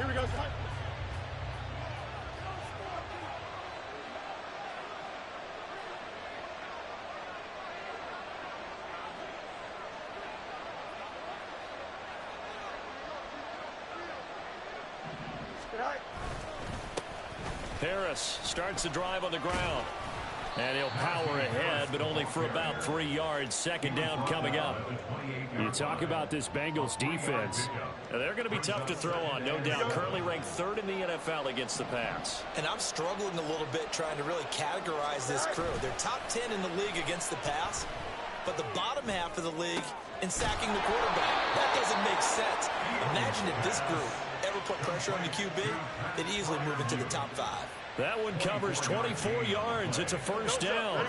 Here we go, son. Harris starts the drive on the ground. And he'll power ahead, but only for about 3 yards. Second down coming up. You talk about this Bengals defense. They're going to be tough to throw on, no doubt. Currently ranked 3rd in the NFL against the pass. And I'm struggling a little bit trying to really categorize this crew. They're top 10 in the league against the pass, but the bottom half of the league in sacking the quarterback. That doesn't make sense. Imagine if this group ever put pressure on the QB, they'd easily move into the top 5. That one covers 24 yards. It's a first down.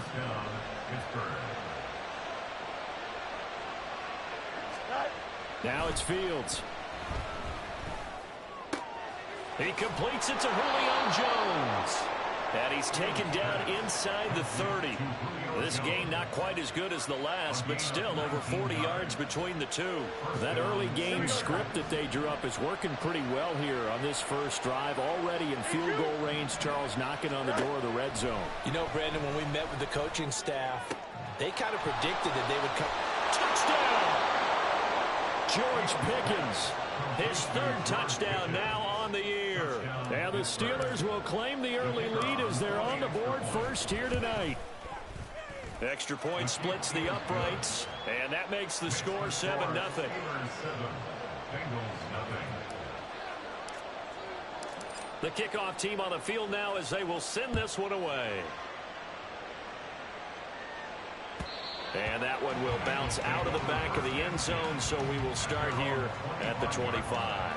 Now it's Fields. He completes it to Julio Jones. And he's taken down inside the 30. This game not quite as good as the last, but still over 40 yards between the two. That early game script that they drew up is working pretty well here on this first drive. Already in field goal range, Charles knocking on the door of the red zone. You know, Brandon, when we met with the coaching staff, they kind of predicted that they would come. Touchdown! George Pickens, his 3rd touchdown now on the year. And the Steelers will claim the early lead as they're on the board first here tonight. Extra point splits the uprights, and that makes the score 7-0. The kickoff team on the field now as they will send this one away. And that one will bounce out of the back of the end zone, so we will start here at the 25.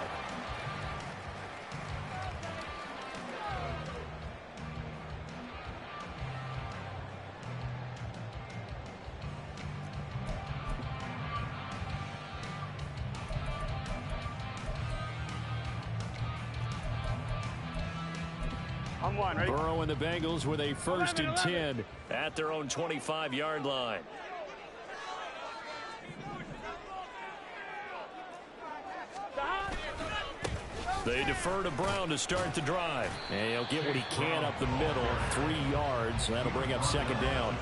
Ready? Burrow and the Bengals with a 1st and 10 at their own 25-yard line. They defer to Brown to start the drive. And he'll get what he can up the middle, 3 yards. That'll bring up second down.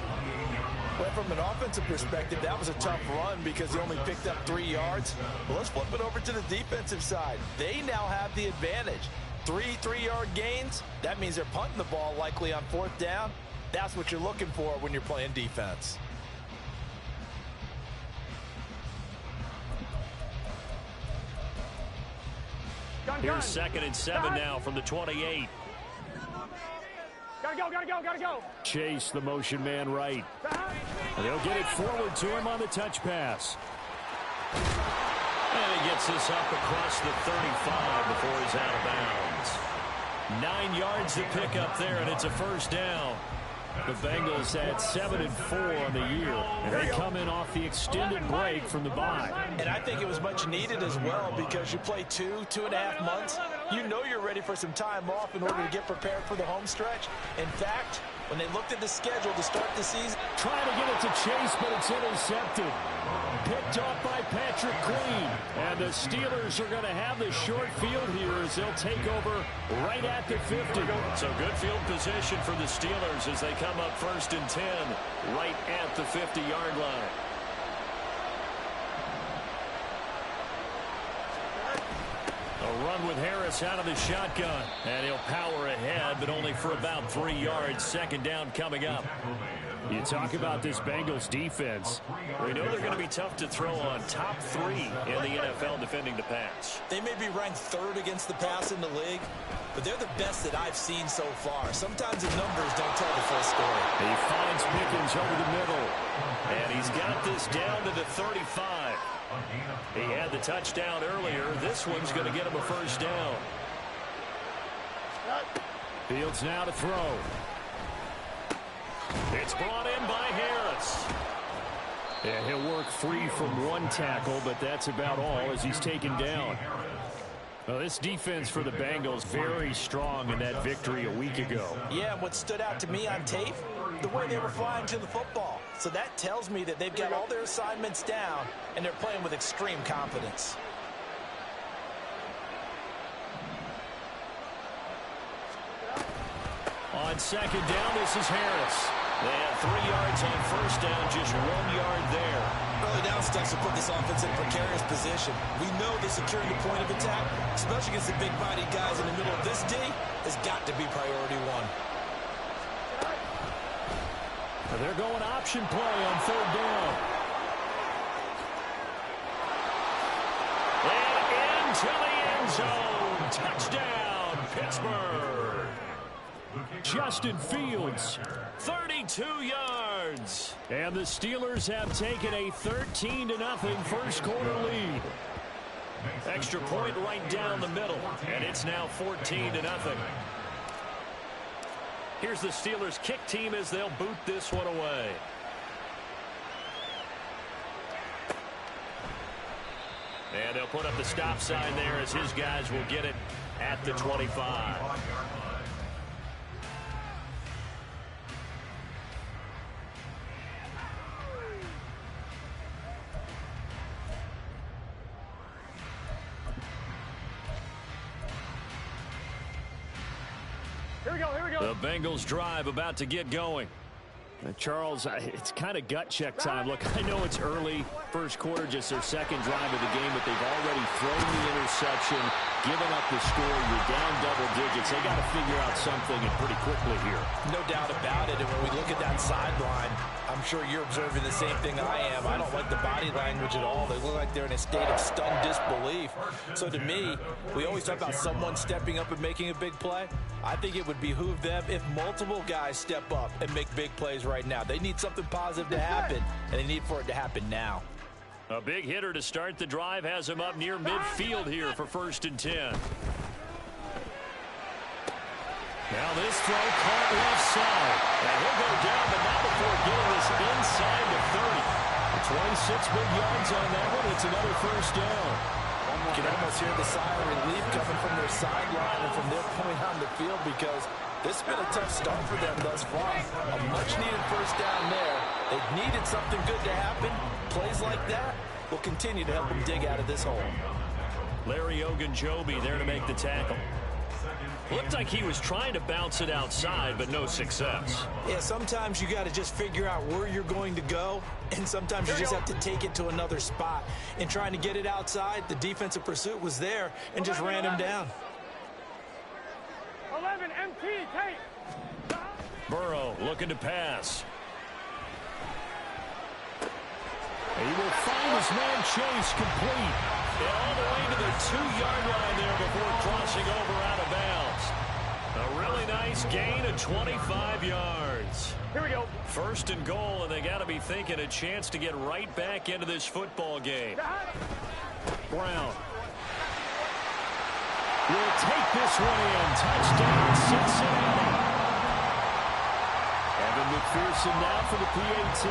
Well, from an offensive perspective, that was a tough run because he only picked up 3 yards. Well, let's flip it over to the defensive side. They now have the advantage. 3 3-yard gains, that means they're punting the ball likely on 4th down. That's what you're looking for when you're playing defense. Here's 2nd and 7 now from the 28. Gotta go. Chase, the motion man right. And they'll get it forward to him on the touch pass. And he gets this up across the 35 before he's out of bounds. 9 yards to pick up there, and it's a first down. The Bengals had 7-4 on the year, and they come in off the extended break from the bye. And I think it was much needed as well because you play 2.5 months. You know you're ready for some time off in order to get prepared for the home stretch. In fact, when they looked at the schedule to start the season, trying to get it to Chase, but it's intercepted. Picked off by Patrick Queen. And the Steelers are going to have the short field here as they'll take over right at the 50. So good field position for the Steelers as they come up 1st and 10 right at the 50-yard line. A run with Harris out of the shotgun. And he'll power ahead, but only for about 3 yards. Second down coming up. You talk about this Bengals defense. We know they're going to be tough to throw on. Top 3 in the NFL defending the pass. They may be ranked 3rd against the pass in the league, but they're the best that I've seen so far. Sometimes the numbers don't tell the full story. He finds Pickens over the middle. And he's got this down to the 35. He had the touchdown earlier. This one's going to get him a first down. Fields now to throw. It's brought in by Harris. Yeah, he'll work free from 1 tackle, but that's about all as he's taken down. Well, this defense for the Bengals very strong in that victory a week ago. Yeah, what stood out to me on tape, the way they were flying to the football. So that tells me that they've got all their assignments down, and they're playing with extreme confidence. On second down, this is Harris. They had 3 yards on first down, just 1 yard there. Early down steps will put this offense in a precarious position. We know that securing the point of attack, especially against the big-bodied guys in the middle of this D, has got to be priority one. They're going option play on third down. And into the end zone. Touchdown, Pittsburgh. Justin Fields, 32 yards. And the Steelers have taken a 13-0 first quarter lead. Extra point right down the middle, and it's now 14-0. Here's the Steelers kick team as they'll boot this one away. And they'll put up the stop sign there as his guys will get it at the 25. Here we go. The Bengals drive about to get going. Charles, it's kind of gut check time. Look, I know it's early, first quarter, just their second drive of the game, but they've already thrown the interception, given up the score. You're down double digits. They got to figure out something and pretty quickly here. No doubt about it. And when we look at that sideline, I'm sure you're observing the same thing I am. I don't like the body language at all. They look like they're in a state of stunned disbelief. So to me, we always talk about someone stepping up and making a big play. I think it would behoove them if multiple guys step up and make big plays right now. They need something positive to happen, and they need for it to happen now. A big hitter to start the drive has him up near midfield here for 1st and 10. Now this throw caught left side. And he'll go down, but not before getting this inside the 30. 26 big yards on that one. It's another first down. You can almost hear the sigh of relief coming from their sideline and from their point on the field because this has been a tough start for them thus far. A much-needed first down there. They've needed something good to happen. Plays like that will continue to help them dig out of this hole. Larry Ogunjobi there to make the tackle. Looked like he was trying to bounce it outside, but no success. Yeah, sometimes you got to just figure out where you're going to go, and sometimes you just have to take it to another spot. In trying to get it outside, the defensive pursuit was there and just ran him down. 11 MT tape. Burrow looking to pass. He will find his man Chase complete. And all the way to the 2-yard line there before crossing over out of bounds. A really nice gain of 25 yards. Here we go. 1st and goal, and they got to be thinking a chance to get right back into this football game. Brown will take this one in. Touchdown, Cincinnati. Evan McPherson now for the PAT.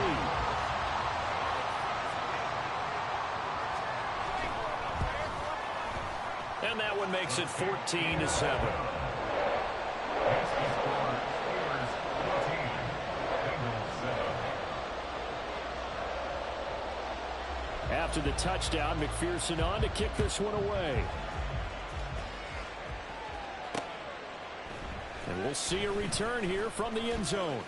And that one makes it 14-7. After the touchdown, McPherson on to kick this one away. And we'll see a return here from the end zone.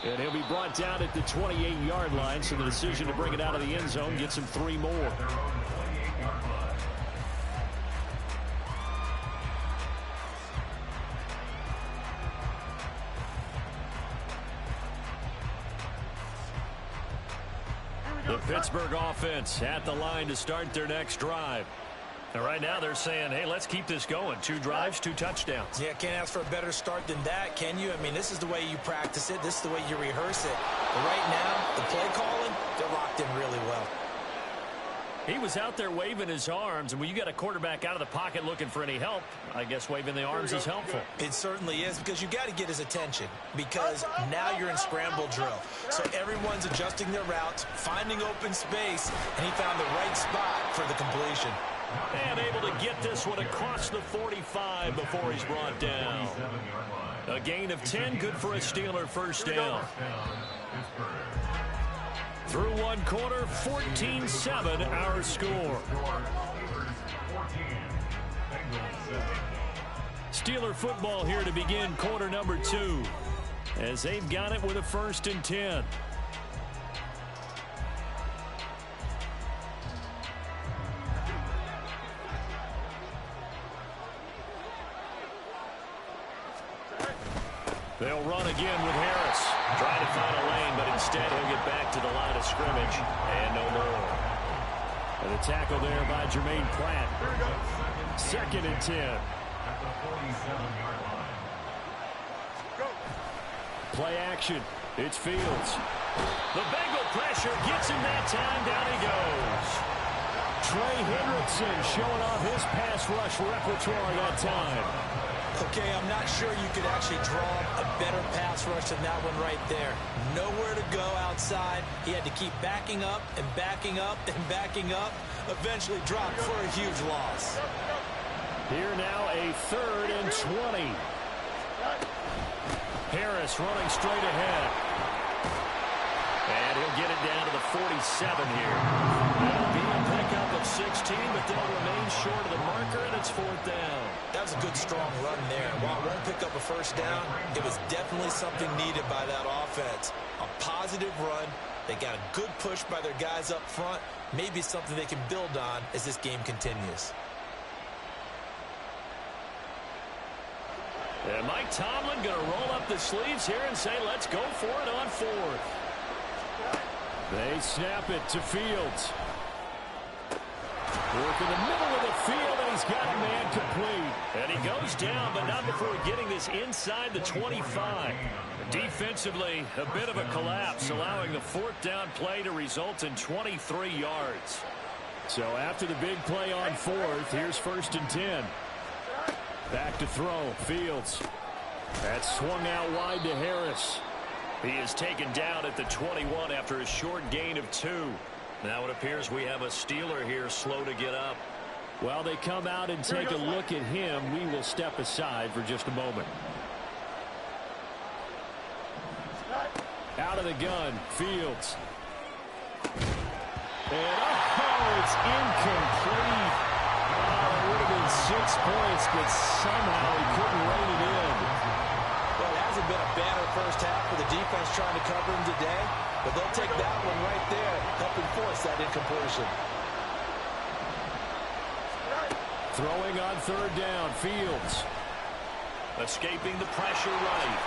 And he'll be brought down at the 28-yard line, so the decision to bring it out of the end zone gets him 3 more. The Pittsburgh offense at the line to start their next drive. And right now they're saying, hey, let's keep this going. 2 drives, 2 touchdowns. Yeah, can't ask for a better start than that, can you? I mean, this is the way you practice it. This is the way you rehearse it. But right now, the play calling, they're locked in really well. He was out there waving his arms, and when you got a quarterback out of the pocket looking for any help, I guess waving the arms is helpful. It certainly is, because you got to get his attention, because now you're in scramble drill. So everyone's adjusting their routes, finding open space, and he found the right spot for the completion. And able to get this one across the 45 before he's brought down. A gain of 10, good for a Steeler first down. Through 1 quarter, 14-7 our score. Steeler football here to begin quarter number 2, as they've got it with a 1st and 10. They'll run again with Harris. Trying to find a lane, but instead he'll get back to the line of scrimmage. And no more. And the tackle there by Jermaine Pratt. 2nd and 10. Play action. It's Fields. The Bengal pressure gets him that time. Down he goes. Trey Hendrickson showing off his pass rush repertoire that time. Okay, I'm not sure you could actually draw a better pass rush than that one right there. Nowhere to go outside. He had to keep backing up and backing up and backing up. Eventually dropped for a huge loss. Here now a 3rd and 20. Harris running straight ahead. And he'll get it down to the 47 here. That'll be a pickup of 16, but they'll remain short of the marker, and it's 4th down. That was a good, strong run there. While it won't pick up a 1st down, it was definitely something needed by that offense. A positive run. They got a good push by their guys up front. Maybe something they can build on as this game continues. And Mike Tomlin going to roll up the sleeves here and say, let's go for it on 4th. They snap it to Fields. Work in the middle of the field, and he's got a man complete. And he goes down, but not before getting this inside the 25. Defensively, a bit of a collapse, allowing the 4th down play to result in 23 yards. So after the big play on 4th, here's 1st and 10. Back to throw, Fields. That's swung out wide to Harris. He is taken down at the 21 after a short gain of 2. Now it appears we have a Steeler here slow to get up. While they come out and take a look at him, we will step aside for just a moment. Out of the gun, Fields. And it's incomplete. It would have been 6 points, but somehow he couldn't rein it in. Well, it hasn't been a banner first half for the defense trying to cover him today, but they'll take that one right there, helping force that incompletion. Throwing on 3rd down, Fields. Escaping the pressure right.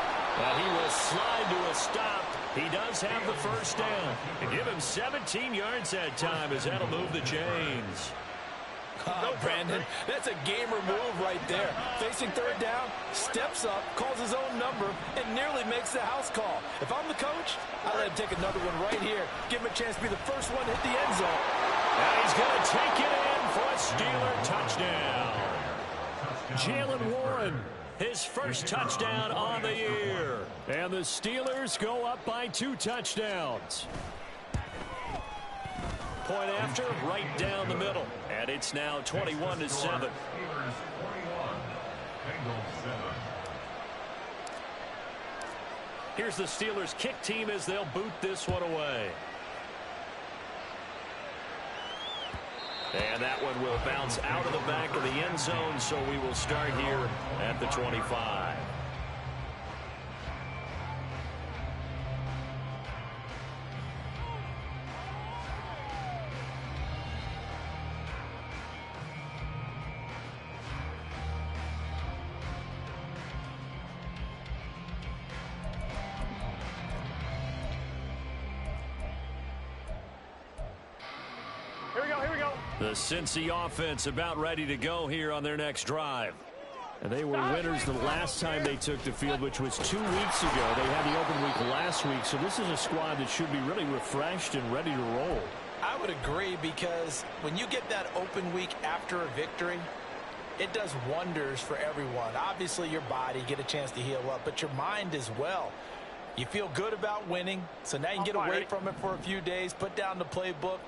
And he will slide to a stop. He does have the 1st down. And give him 17 yards that time as that'll move the chains. Oh, Brandon, that's a gamer move right there. Facing 3rd down, steps up, calls his own number, and nearly makes the house call. If I'm the coach, I let him take another one right here. Give him a chance to be the first one to hit the end zone. And he's going to take it in for a Steeler touchdown. Jalen Warren, his 1st touchdown on the year. And the Steelers go up by 2 touchdowns. Point after, right down the middle. And it's now 21-7. Here's the Steelers kick team as they'll boot this one away. And that one will bounce out of the back of the end zone, so we will start here at the 25. The Cincy offense about ready to go here on their next drive. And they were winners the last time they took the field, which was 2 weeks ago. They had the open week last week, so this is a squad that should be really refreshed and ready to roll. I would agree, because when you get that open week after a victory, it does wonders for everyone. Obviously, your body, get a chance to heal up, but your mind as well. You feel good about winning, so now you can get away from it for a few days, put down the playbook,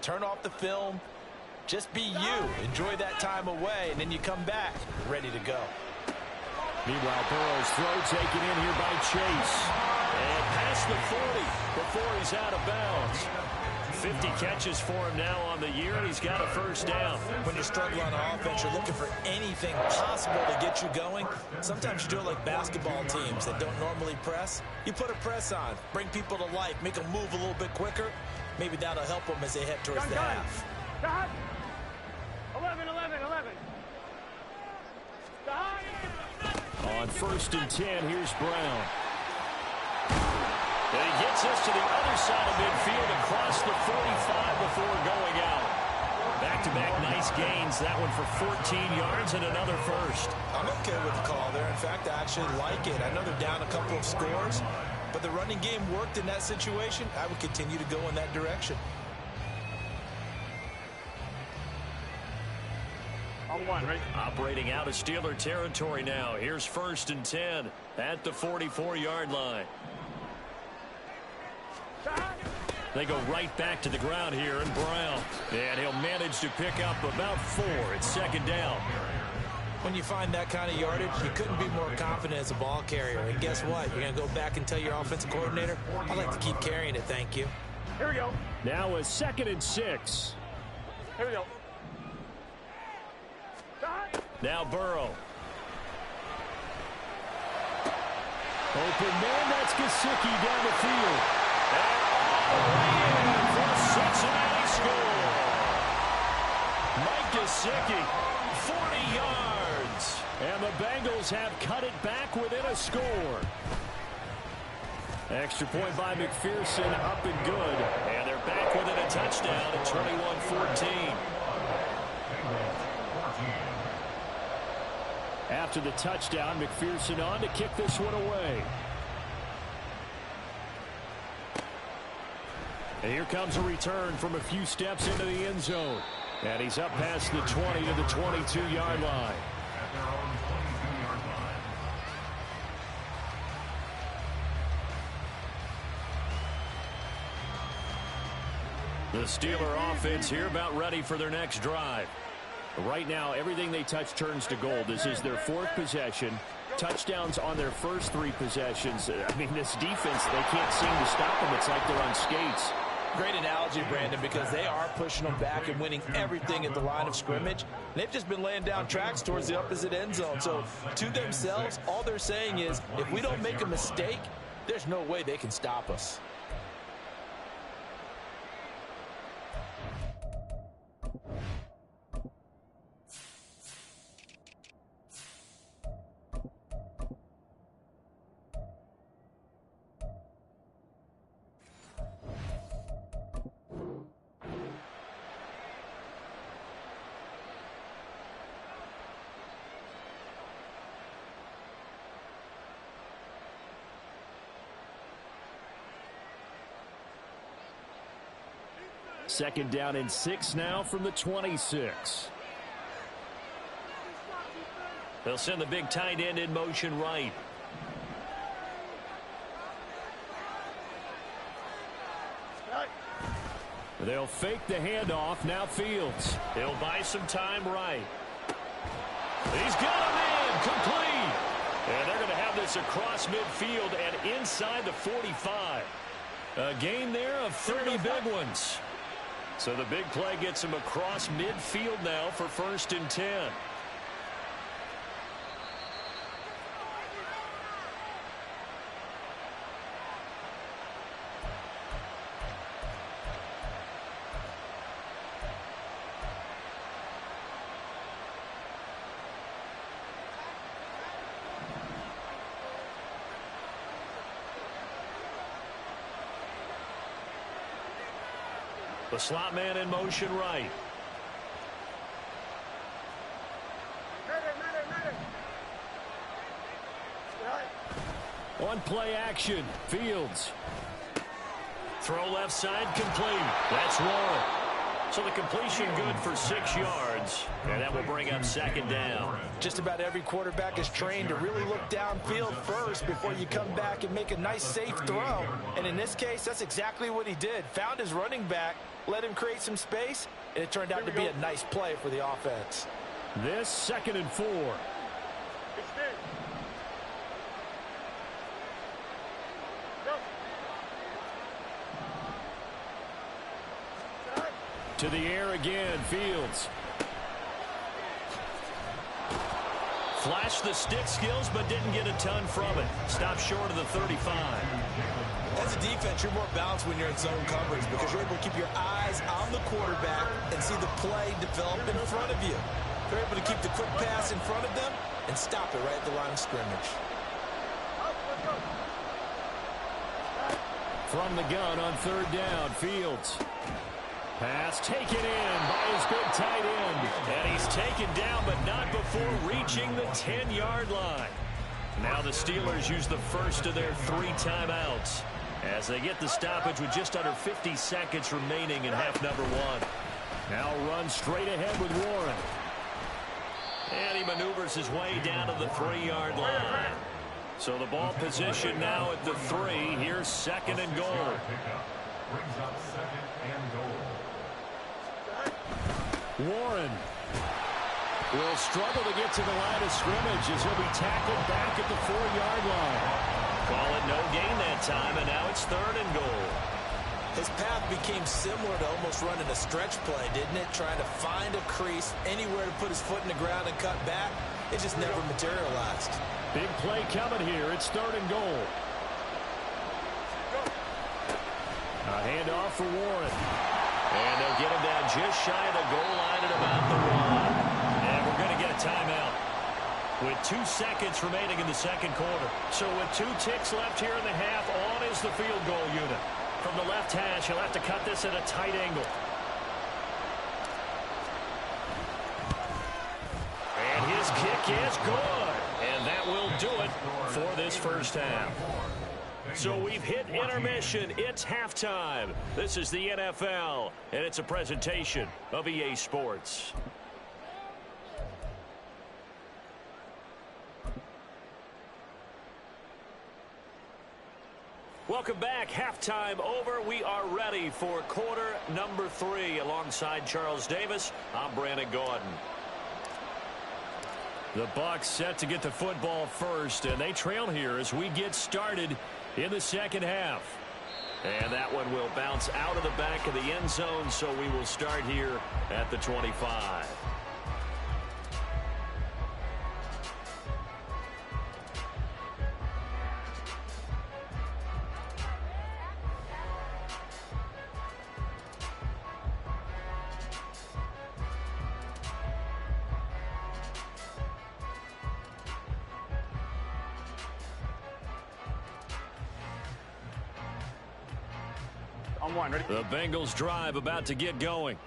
turn off the film. Just be you. Enjoy that time away, and then you come back ready to go. Meanwhile, Burrow's throw taken in here by Chase. And past the 40 before he's out of bounds. 50 catches for him now on the year, and he's got a first down. When you struggle on offense, you're looking for anything possible to get you going. Sometimes you do it like basketball teams that don't normally press. You put a press on, bring people to life, make them move a little bit quicker. Maybe that'll help them as they head towards the half. Got 11, 11, 11. Got. On 1st and 10, here's Brown. And he gets us to the other side of midfield across the 45 before going out. Back-to-back nice gains. That one for 14 yards and another first. I'm okay with the call there. In fact, I actually like it. I know they're down a couple of scores, but the running game worked in that situation. I would continue to go in that direction. On one, right? Operating out of Steeler territory now. Here's 1st and 10 at the 44-yard line. They go right back to the ground here, and Brown. And he'll manage to pick up about 4. It's 2nd down. When you find that kind of yardage, you couldn't be more confident as a ball carrier. And guess what? You're going to go back and tell your offensive coordinator, I'd like to keep carrying it, thank you. Here we go. Now a 2nd and 6. Here we go. Now Burrow. Open man, that's Gesicki down the field. And all the way in for Cincinnati score. Mike Gesicki, 40 yards. And the Bengals have cut it back within a score. Extra point by McPherson, up and good. And they're back within a touchdown at 21-14. After the touchdown, McPherson on to kick this one away. And here comes a return from a few steps into the end zone. And he's up past the 20 to the 22-yard line. The Steeler offense here about ready for their next drive. Right now, everything they touch turns to gold. This is their 4th possession. Touchdowns on their first 3 possessions. I mean, this defense, they can't seem to stop them. It's like they're on skates. Great analogy, Brandon, because they are pushing them back and winning everything at the line of scrimmage. They've just been laying down tracks towards the opposite end zone. So, to themselves, all they're saying is, if we don't make a mistake, there's no way they can stop us. Second down and 6 now from the 26. They'll send the big tight end in motion right. They'll fake the handoff. Now Fields. He'll buy some time right. He's got him in. Complete. And they're going to have this across midfield and inside the 45. A gain there of 30 big ones. So the big play gets him across midfield now for 1st and 10. The slot man in motion right. One play action. Fields. Throw left side complete. That's Warren. So the completion good for 6 yards. And that will bring up 2nd down. Just about every quarterback is trained to really look downfield first before you come back and make a nice safe throw. And in this case, that's exactly what he did. Found his running back, let him create some space, and it turned out to be a nice play for the offense. This 2nd and 4. To the air again, Fields. Flashed the stick skills, but didn't get a ton from it. Stopped short of the 35. As a defense, you're more balanced when you're in zone coverage because you're able to keep your eyes on the quarterback and see the play develop in front of you. You're able to keep the quick pass in front of them and stop it right at the line of scrimmage. From the gun on third down, Fields. Pass taken in by his big tight end. And he's taken down, but not before reaching the 10-yard line. Now the Steelers use the first of their 3 timeouts as they get the stoppage with just under 50 seconds remaining in half number 1. Now run straight ahead with Warren. And he maneuvers his way down to the 3-yard line. So the ball position now at the 3. Here's second and goal. Warren will struggle to get to the line of scrimmage as he'll be tackled back at the 4-yard line. Call it no gain that time, and now it's third and goal. His path became similar to almost running a stretch play, didn't it? Trying to find a crease, anywhere to put his foot in the ground and cut back. It just never materialized. Big play coming here. It's third and goal. A handoff for Warren. And they'll get him down just shy of the goal line at about the 1. And we're going to get a timeout with 2 seconds remaining in the second quarter. So with 2 ticks left here in the half, on is the field goal unit. From the left hash, he'll have to cut this at a tight angle. And his kick is good. And that will do it for this first half. So we've hit intermission. It's halftime. This is the NFL, and it's a presentation of EA Sports. Welcome back. Halftime over. We are ready for quarter number 3. Alongside Charles Davis, I'm Brandon Gordon. The Bucs set to get the football first, and they trail here as we get started in the second half. And that one will bounce out of the back of the end zone, so we will start here at the 25. The Bengals drive about to get going.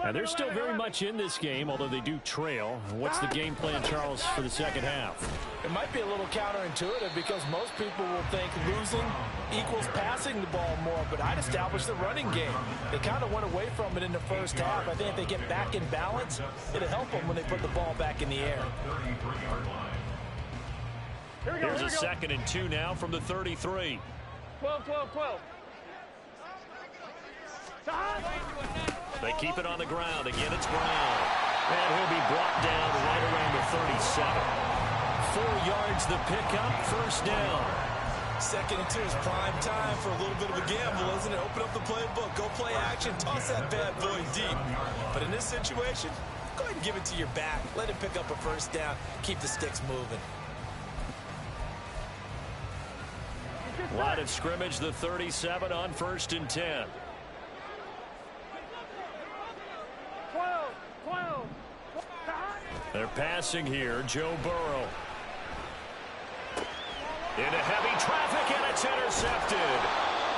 And they're still very much in this game, although they do trail. What's the game plan, Charles, for the second half? It might be a little counterintuitive because most people will think losing equals passing the ball more, but I'd establish the running game. They kind of went away from it in the first half. I think if they get back in balance, it'll help them when they put the ball back in the air. Here's a 2nd and 2 now from the 33. 12, 12, 12. They keep it on the ground. Again, it's Brown. And he'll be brought down right around the 37. 4 yards the pickup, first down. 2nd and 2 is prime time for a little bit of a gamble, isn't it? Open up the playbook, go play action, toss that bad boy deep. But in this situation, go ahead and give it to your back. Let him pick up a first down. Keep the sticks moving. Line of scrimmage, the 37 on 1st and 10. 12, 12. They're passing here. Joe Burrow. Into heavy traffic, and it's intercepted.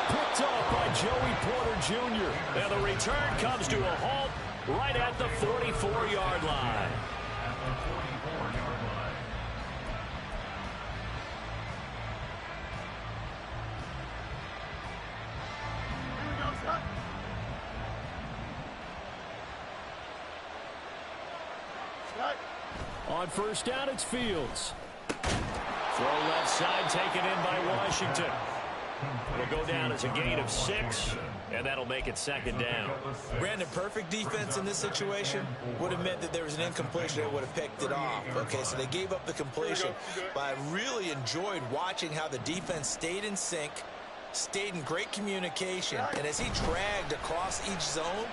Picked off by Joey Porter Jr. And the return comes to a halt right at the 44-yard line. On first down, it's Fields. Throw left side taken in by Washington. It'll go down as a gain of 6, and that'll make it 2nd down. Brandon, perfect defense in this situation would have meant that there was an incompletion that would have picked it off. Okay, so they gave up the completion, but I really enjoyed watching how the defense stayed in sync, stayed in great communication, and as he dragged across each zone,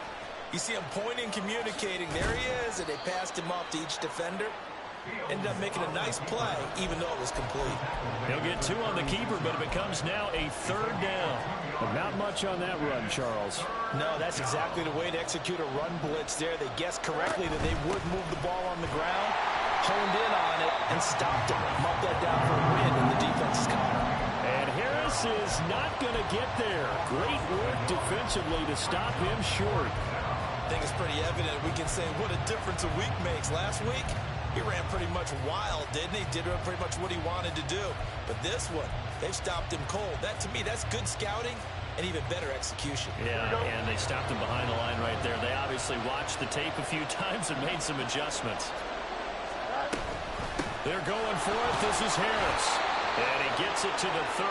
You see him pointing, communicating. There he is, and they passed him off to each defender. Ended up making a nice play, even though it was complete. He'll get 2 on the keeper, but it becomes now a 3rd down. But not much on that run, Charles. No, that's exactly the way to execute a run blitz there. They guessed correctly that they would move the ball on the ground, honed in on it, and stopped him. Marked that down for a win in the defense's column. And Harris is not going to get there. Great work defensively to stop him short. I think it's pretty evident. We can say what a difference a week makes. Last week, he ran pretty much wild, didn't he? Did pretty much what he wanted to do. But this one, they've stopped him cold. That, to me, that's good scouting and even better execution. Yeah, and they stopped him behind the line right there. They obviously watched the tape a few times and made some adjustments. They're going for it. This is Harris. And he gets it to the 34.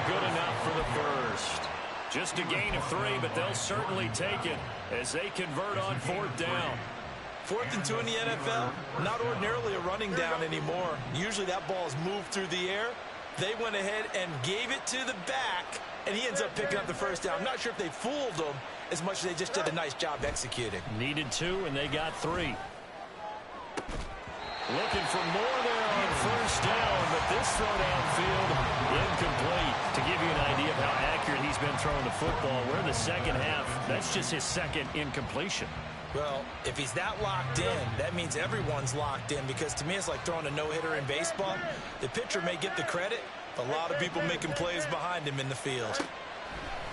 Good enough for the first. Just a gain of 3, but they'll certainly take it as they convert on 4th down. 4th and 2 in the NFL, not ordinarily a running down anymore. Usually that ball is moved through the air. They went ahead and gave it to the back, and he ends up picking up the first down. I'm not sure if they fooled him as much as they just did a nice job executing. Needed 2, and they got 3. Looking for more there on 1st down, but this throw downfield incomplete. To give you an idea of how accurate he's been throwing the football, we're in the second half. That's just his 2nd incompletion. Well, if he's that locked in, that means everyone's locked in, because to me it's like throwing a no-hitter in baseball. The pitcher may get the credit, but a lot of people making plays behind him in the field.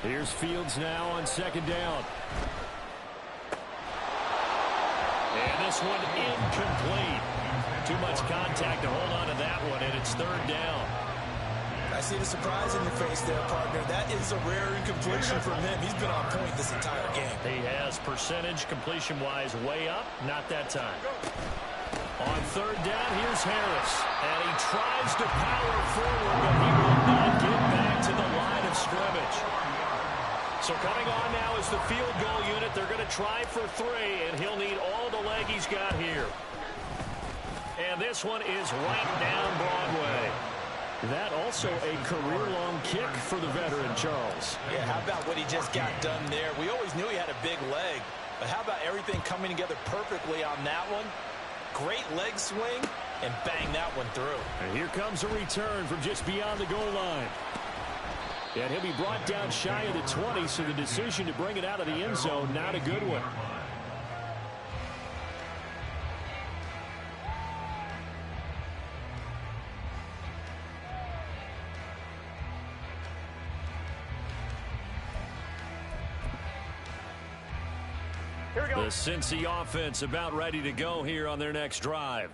Here's Fields now on 2nd down. And this one incomplete. Too much contact to hold on to that one, and it's 3rd down. I see the surprise in your face there, partner. That is a rare incompletion from him. He's been on point this entire game. He has percentage completion-wise way up. Not that time. On 3rd down, here's Harris. And he tries to power forward, but he will not get back to the line of scrimmage. So coming on now is the field goal unit. They're going to try for 3, and he'll need all the leg he's got here. And this one is right down Broadway. That also a career-long kick for the veteran, Charles. Yeah, how about what he just got done there? We always knew he had a big leg, but how about everything coming together perfectly on that one? Great leg swing, and bang that one through. And here comes a return from just beyond the goal line. And he'll be brought down shy of the 20, so the decision to bring it out of the end zone, not a good one. The Cincy offense about ready to go here on their next drive.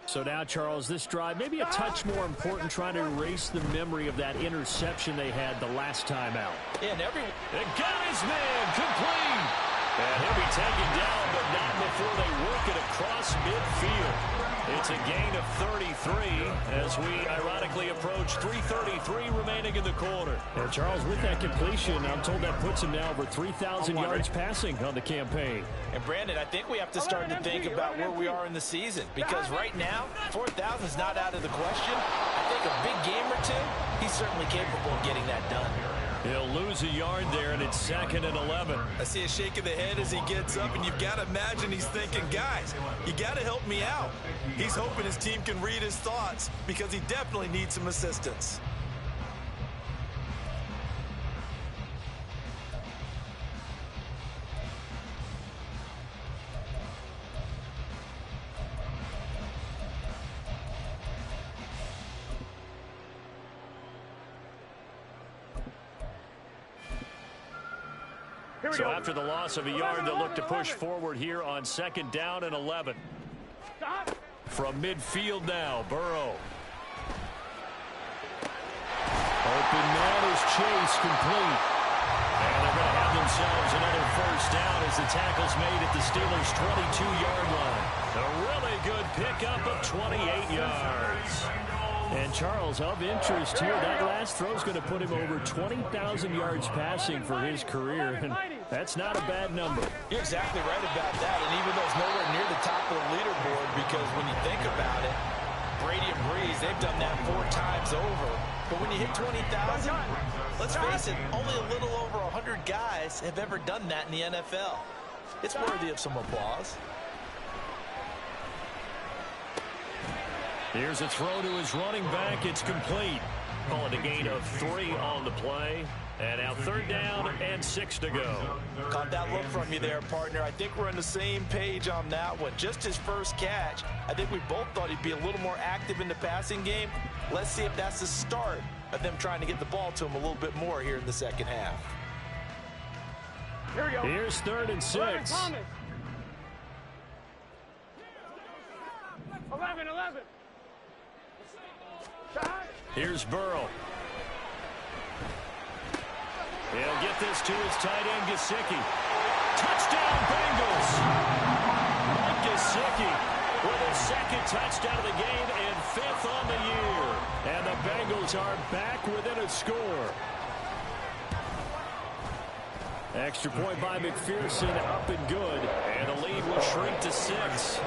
So now, Charles, this drive maybe a touch more important, trying to erase the memory of that interception they had the last time out. Yeah, and got his man complete. And he'll be taken down, but not before they work it across midfield. It's a gain of 33 as we ironically approach 3:33 remaining in the quarter. And Charles, with that completion, I'm told that puts him now over 3,000 yards passing on the campaign. And Brandon, I think we have to start to think about where we are in the season, because right now 4,000 is not out of the question. I think a big game or 2, he's certainly capable of getting that done. He'll lose a yard there, and it's 2nd and 11. I see a shake of the head as he gets up, and you've got to imagine he's thinking, guys, you got to help me out. He's hoping his team can read his thoughts, because he definitely needs some assistance. So after the loss of a yard, they'll look to push forward here on 2nd down and 11. From midfield now, Burrow. Open man is Chase, complete. And they're going to have themselves another 1st down as the tackle's made at the Steelers' 22-yard line. A really good pickup of 28 yards. And Charles, of interest here, that last throw is going to put him over 20,000 yards passing for his career, and that's not a bad number. You're exactly right about that, and even though it's nowhere near the top of the leaderboard, because when you think about it, Brady and Breeze, they've done that 4 times over. But when you hit 20,000, let's face it, only a little over 100 guys have ever done that in the NFL. It's worthy of some applause. Here's a throw to his running back. It's complete. Call it a gain of 3 on the play. And now 3rd down and 6 to go. Caught that look from you there, partner. I think we're on the same page on that one. Just his first catch. I think we both thought he'd be a little more active in the passing game. Let's see if that's the start of them trying to get the ball to him a little bit more here in the second half. Here we go. Here's 3rd and 6. 11. Here's Burrow. He'll get this to his tight end, Gesicki. Touchdown, Bengals! Mike Gesicki with his 2nd touchdown of the game and 5th on the year. And the Bengals are back within a score. Extra point by McPherson, up and good. And the lead will shrink to 6.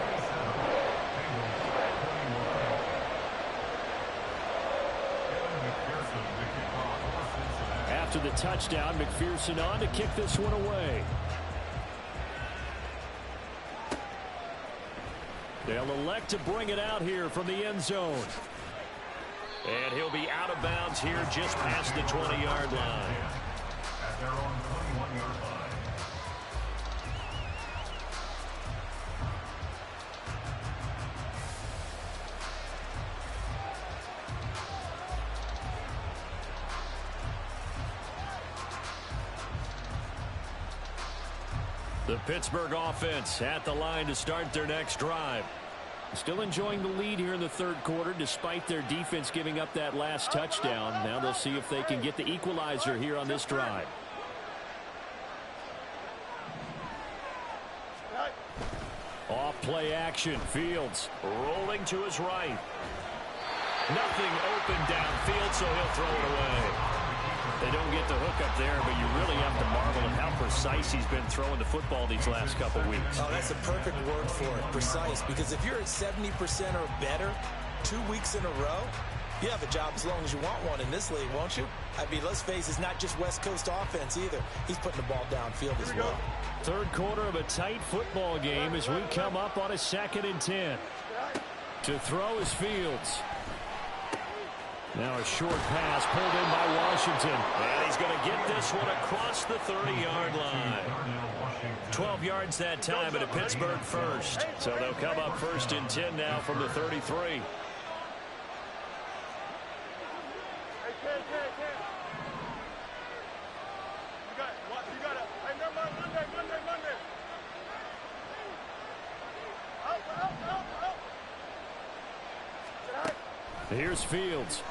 After the touchdown, McPherson on to kick this one away. They'll elect to bring it out here from the end zone. And he'll be out of bounds here just past the 20-yard line. At their own 21-yard line. The Pittsburgh offense at the line to start their next drive. Still enjoying the lead here in the 3rd quarter despite their defense giving up that last touchdown. Now they'll see if they can get the equalizer here on this drive. Off play action. Fields rolling to his right. Nothing open downfield, so he'll throw it away. They don't get the hook up there, but you really have to marvel at how precise he's been throwing the football these last couple weeks. Oh, that's a perfect word for it, precise, because if you're at 70% or better 2 weeks in a row, you have a job as long as you want one in this league, won't you? I mean, let's face it, it's not just West Coast offense either. He's putting the ball downfield as well. 3rd quarter of a tight football game as we come up on a 2nd and 10. To throw is Fields. Now a short pass pulled in by Washington. And he's going to get this one across the 30-yard line. 12 yards that time at a Pittsburgh first. So they'll come up 1st and 10 now from the 33. Here's Fields.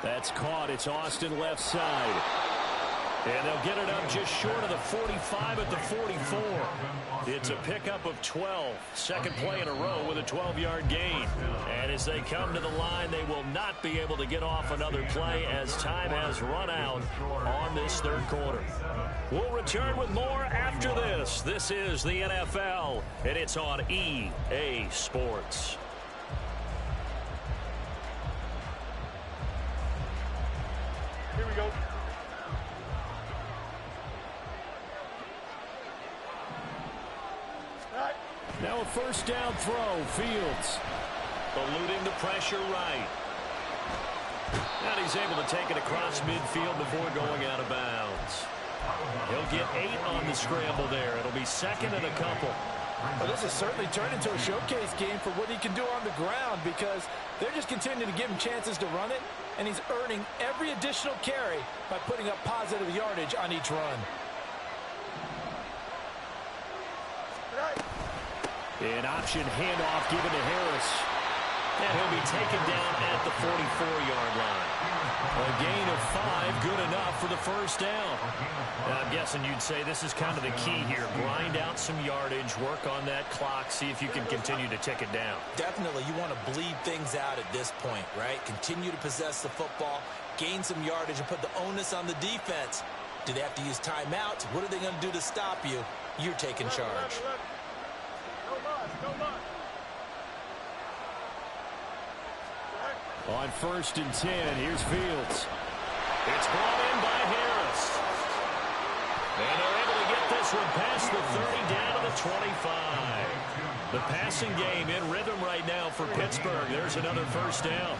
That's caught. It's Austin left side. And they'll get it up just short of the 45 at the 44. It's a pickup of 12. 2nd play in a row with a 12-yard gain. And as they come to the line, they will not be able to get off another play as time has run out on this 3rd quarter. We'll return with more after this. This is the NFL, and it's on EA Sports. Here we go. Now a 1st down throw. Fields eluding the pressure right. And he's able to take it across midfield before going out of bounds. He'll get 8 on the scramble there. It'll be 2nd and a couple. Well, this has certainly turned into a showcase game for what he can do on the ground because they're just continuing to give him chances to run it, and he's earning every additional carry by putting up positive yardage on each run. An option handoff given to Harris. And he'll be taken down at the 44-yard line. A gain of 5, good enough for the 1st down. And I'm guessing you'd say this is kind of the key here. Grind out some yardage, work on that clock, see if you can continue to tick it down. Definitely, you want to bleed things out at this point, right? Continue to possess the football, gain some yardage, and put the onus on the defense. Do they have to use timeouts? What are they going to do to stop you? You're taking charge. On 1st and 10, here's Fields. It's brought in by Harris. And they're one past the 30 down to the 25. The passing game in rhythm right now for Pittsburgh. There's another first down.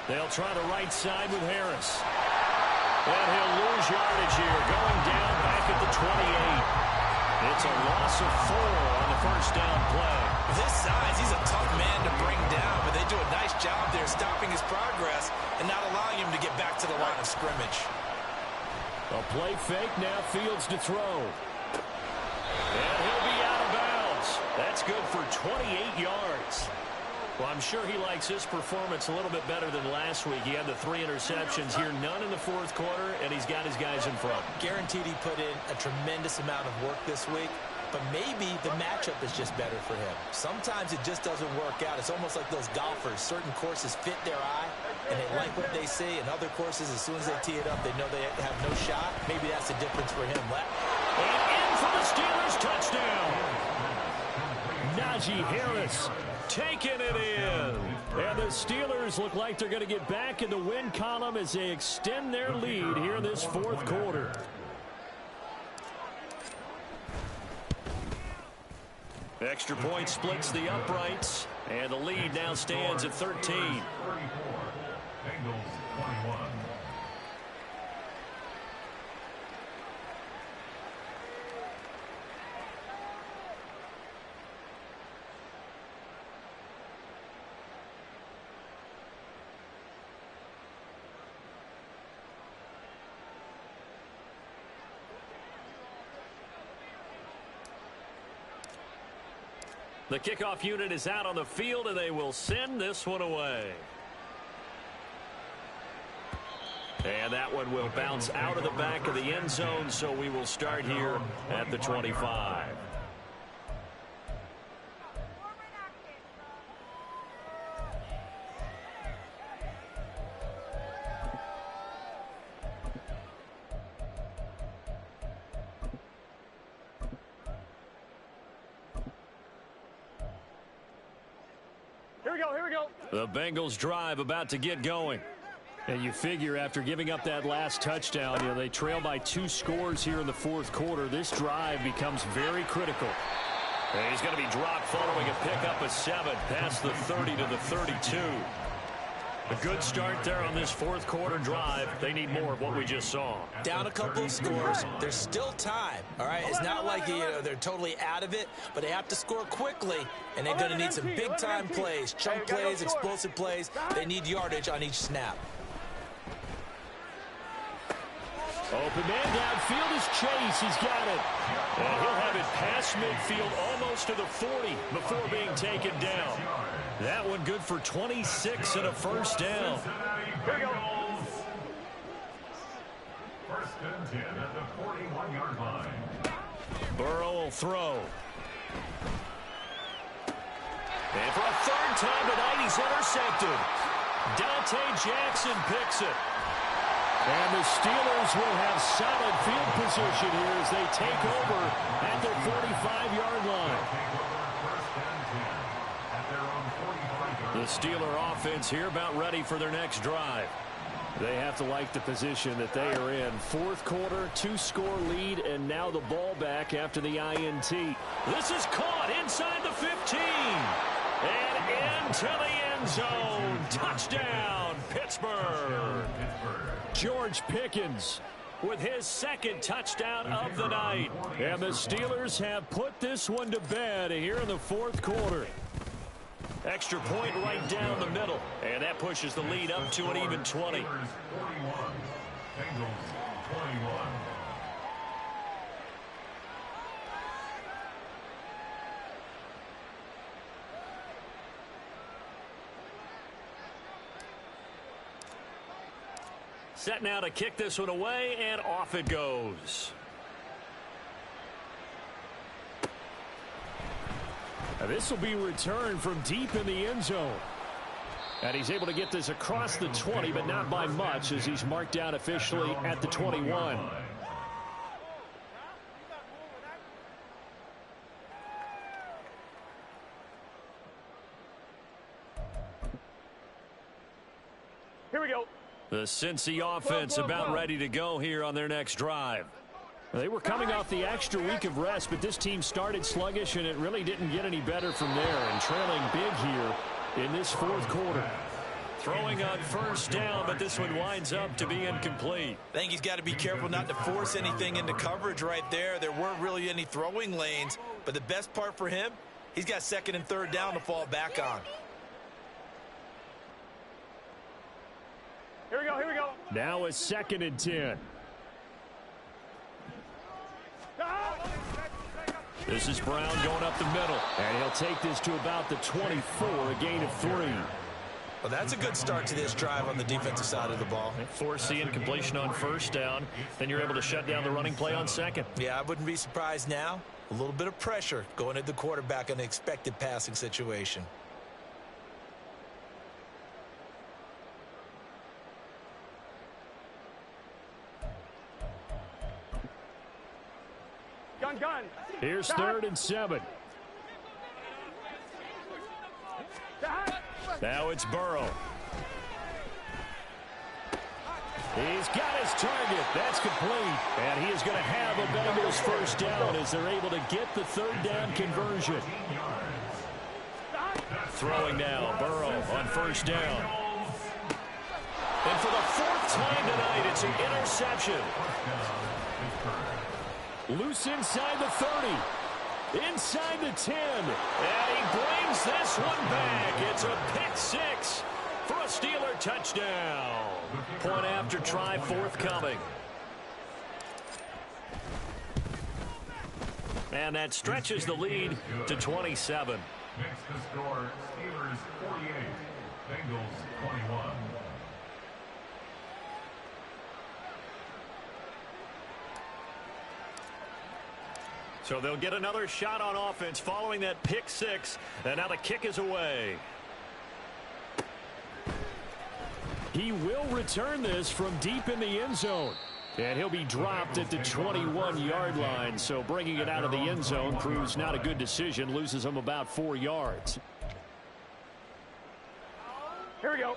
They'll try the right side with Harris. And he'll lose yardage here, going down back at the 28. It's a loss of 4 on the first down play. With his size, he's a tough man to bring down, but they do a nice job there stopping his progress and not allowing him to get back to the line of scrimmage. A play fake, now Fields to throw. And he'll be out of bounds. That's good for 28 yards. Well, I'm sure he likes his performance a little bit better than last week. He had the 3 interceptions here, none in the fourth quarter, and he's got his guys in front. Guaranteed he put in a tremendous amount of work this week, but maybe the matchup is just better for him. Sometimes it just doesn't work out. It's almost like those golfers. Certain courses fit their eye, and they like what they see, and other courses, as soon as they tee it up, they know they have no shot. Maybe that's the difference for him. And in for the Steelers, touchdown! Najee Harris taking it in. And the Steelers look like they're going to get back in the win column as they extend their lead here in this fourth quarter. Extra point splits the uprights, and the lead now stands at 13. The kickoff unit is out on the field, and they will send this one away. And that one will bounce out of the back of the end zone, so we will start here at the 25. Here we go. The Bengals drive about to get going. And you figure after giving up that last touchdown, they trail by 2 scores here in the fourth quarter. This drive becomes very critical. And he's going to be dropped following a pickup of 7 past the 30 to the 32. A good start there on this fourth quarter drive. They need more of what we just saw. Down a couple of scores. There's still time. All right, it's not like they're totally out of it, but they have to score quickly, and they're going to need some big-time plays, chunk plays, explosive plays. They need yardage on each snap. Open man downfield is Chase. He's got it. And he'll have it past midfield almost to the 40 before being taken down. That one good for 26 and a first down. Here we go. First and 10 at the 41-yard line. Burrow will throw. And for a third time tonight, he's intercepted. Dante Jackson picks it. And the Steelers will have solid field position here as they take over at their 45-yard line. The Steeler offense here about ready for their next drive. They have to like the position that they are in. Fourth quarter, 2-score lead, and now the ball back after the INT. This is caught inside the 15. And into the end zone. Touchdown, Pittsburgh. George Pickens with his second touchdown of the night. And the Steelers have put this one to bed here in the fourth quarter. Extra point right down the middle. And that pushes the lead up to an even 20. 41. Bengals 21. Set now to kick this one away, and off it goes. Now this will be returned from deep in the end zone. And he's able to get this across the 20, but not by much, as he's marked down officially at the 21. Here we go. The Cincy offense about ready to go here on their next drive. They were coming off the extra week of rest, but this team started sluggish, and it really didn't get any better from there, and trailing big here in this fourth quarter. Throwing on first down, but this one winds up to be incomplete. I think he's got to be careful not to force anything into coverage right there. There weren't really any throwing lanes, but the best part for him, he's got second and third down to fall back on. Here we go, here we go. Now a 2nd and 10. This is Brown going up the middle. And he'll take this to about the 24, a gain of 3. Well, that's a good start to this drive on the defensive side of the ball. Force the incompletion on first down. Then you're able to shut down the running play on second. Yeah, I wouldn't be surprised now. A little bit of pressure going at the quarterback in an expected passing situation. Gun. Here's 3rd and 7. Now it's Burrow. He's got his target. That's complete. And he is going to have a Bengals first down as they're able to get the 3rd down conversion. Throwing now, Burrow on first down. And for the 4th time tonight, it's an interception. Loose inside the 30. Inside the 10. And he brings this one back. It's a pick 6 for a Steeler touchdown. Point after try forthcoming. And that stretches the lead to 27. Next to score, Steelers 48, Bengals 21. So they'll get another shot on offense following that pick 6. And now the kick is away. He will return this from deep in the end zone. And he'll be dropped at the 21-yard line. So bringing it out of the end zone proves not a good decision. Loses him about 4 yards. Here we go.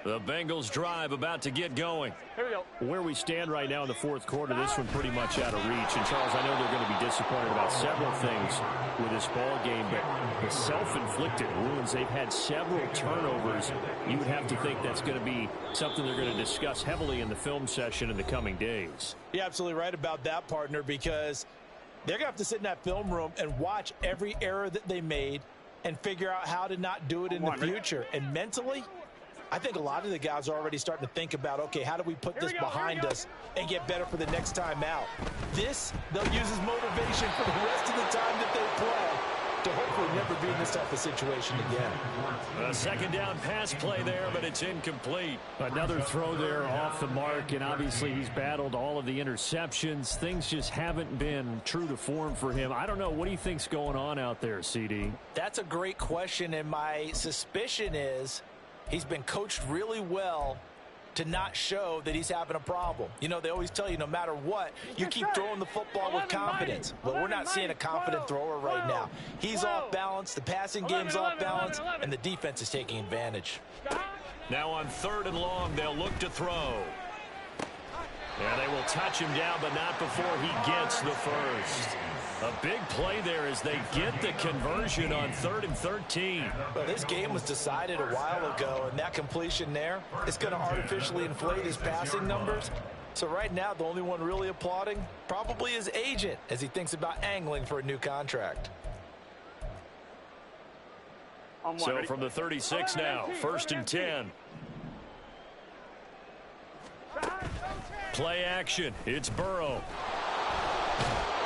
The Bengals drive about to get going. Here we go. Where we stand right now in the fourth quarter, this one pretty much out of reach. And, Charles, I know they're going to be disappointed about several things with this ball game, but the self-inflicted wounds, they've had several turnovers. You would have to think that's going to be something they're going to discuss heavily in the film session in the coming days. You're absolutely right about that, partner, because they're going to have to sit in that film room and watch every error that they made and figure out how to not do it in the future. And mentally, I think a lot of the guys are already starting to think about, okay, how do we put this behind us and get better for the next time out? This, they'll use as motivation for the rest of the time that they play to hopefully never be in this type of situation again. A second down pass play there, but it's incomplete. Another throw there off the mark, and obviously he's battled all of the interceptions. Things just haven't been true to form for him. I don't know. What do you think's going on out there, CD? That's a great question, and my suspicion is he's been coached really well to not show that he's having a problem. You know, they always tell you no matter what, you keep throwing the football with confidence. But we're not seeing a confident thrower right now. He's off balance, the passing game's off balance, and the defense is taking advantage. Now on 3rd and long, they'll look to throw. And they will touch him down, but not before he gets the first. A big play there as they get the conversion on 3rd and 13. Well, this game was decided a while ago, and that completion there is going to artificially inflate his passing numbers. So right now, the only one really applauding probably his agent as he thinks about angling for a new contract. So from the 36 now, 1st and 10. Play action. It's Burrow.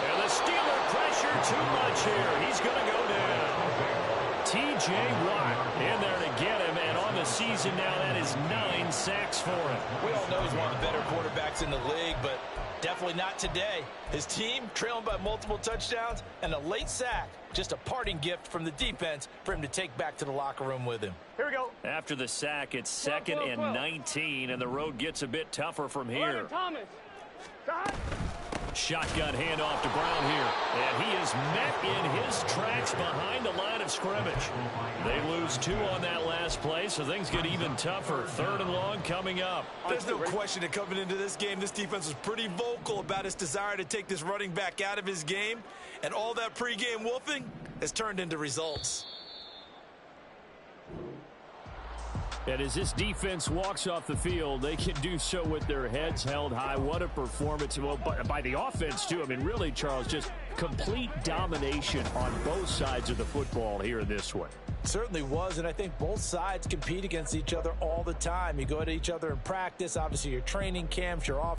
And the Steeler pressure too much here. He's going to go down. T.J. Watt in there to get him, and on the season now, that is 9 sacks for him. We all know he's one of the better quarterbacks in the league, but definitely not today. His team trailing by multiple touchdowns and a late sack. Just a parting gift from the defense for him to take back to the locker room with him. Here we go. After the sack, it's 2nd and 19, and the road gets a bit tougher from here. Thomas. Shotgun handoff to Brown here. And he is met in his tracks behind the line of scrimmage. They lose 2 on that last play, so things get even tougher. 3rd and long coming up. There's no question that coming into this game, this defense was pretty vocal about its desire to take this running back out of his game. And all that pregame wolfing has turned into results. And as this defense walks off the field, they can do so with their heads held high. What a performance. Well, by the offense, too. I mean, really, Charles, just complete domination on both sides of the football here in this one. Certainly was, and I think both sides compete against each other all the time. You go to each other in practice, obviously your training camps, your off.